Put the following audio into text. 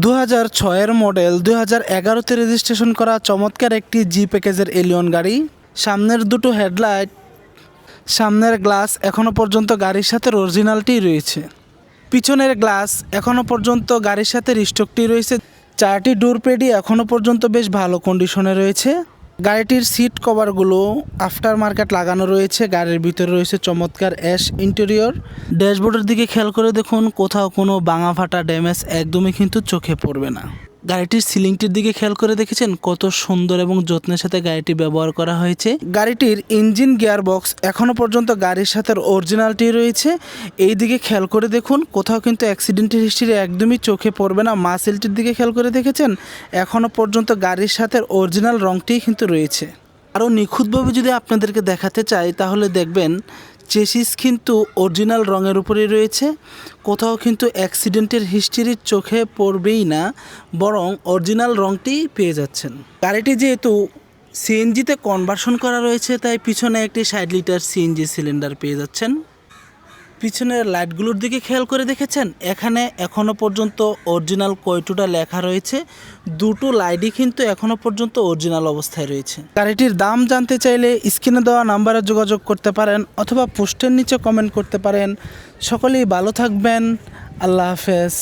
2006 model 2011-তে registration করা চমৎকার একটি জি প্যাকেজের এলিয়ন গাড়ি। সামনের দুটো হেডলাইট, সামনের গ্লাস এখনও পর্যন্ত গাড়ির সাথে অরিজিনালটি রয়েছে। পিছনের গ্লাস এখনও পর্যন্ত গাড়ির সাথে রিস্টকটি রয়েছে। চারটি ডোর প্যাডই এখনও পর্যন্ত বেশ ভালো কন্ডিশনে রয়েছে। গাড়িটির সিট কভারগুলো আফটার মার্কেট লাগানো রয়েছে। গাড়ির ভিতরে রয়েছে চমৎকার অ্যাশ ইন্টেরিয়র। ড্যাশবোর্ডের দিকে খেয়াল করে দেখুন, কোথাও কোনো ভাঙা ফাটা ড্যামেজ একদমই কিন্তু চোখে পড়বে না। গাড়িটির সিলিংটির দিকে খেয়াল করে দেখেছেন কত সুন্দর এবং যত্নের সাথে গাড়িটি ব্যবহার করা হয়েছে। গাড়িটির ইঞ্জিন গিয়ার বক্স এখনও পর্যন্ত গাড়ির সাথে অরিজিনালটি রয়েছে। এই দিকে খেয়াল করে দেখুন, কোথাও কিন্তু অ্যাক্সিডেন্টের হিস্ট্রি একদমই চোখে পড়বে না। মাসেলটির দিকে খেয়াল করে দেখেছেন, এখনও পর্যন্ত গাড়ির সাথে অরিজিনাল রংটিই কিন্তু রয়েছে। আরও নিখুঁতভাবে যদি আপনাদেরকে দেখাতে চাই তাহলে দেখবেন চেসিস কিন্তু অরিজিনাল রঙের উপরেই রয়েছে। কোথাও কিন্তু অ্যাক্সিডেন্টের হিস্ট্রি চোখে পড়বেই না, বরং অরিজিনাল রঙটি পেয়ে যাচ্ছেন। গাড়িটি যেহেতু সিএনজিতে কনভার্সন করা রয়েছে, তাই পিছনে একটি 60 লিটার সিএনজি সিলিন্ডার পেয়ে যাচ্ছেন। পিছনের লাইটগুলোর দিকে খেয়াল করে দেখেছেন, এখানে এখনও পর্যন্ত অরিজিনাল কয়টুটা লেখা রয়েছে। দুটো লাইটই কিন্তু এখনও পর্যন্ত অরিজিনাল অবস্থায় রয়েছে। গাড়িটির দাম জানতে চাইলে স্ক্রিনে দেওয়া নাম্বারে যোগাযোগ করতে পারেন অথবা পোস্টের নিচে কমেন্ট করতে পারেন। সকলেই ভালো থাকবেন। আল্লাহ হাফেজ।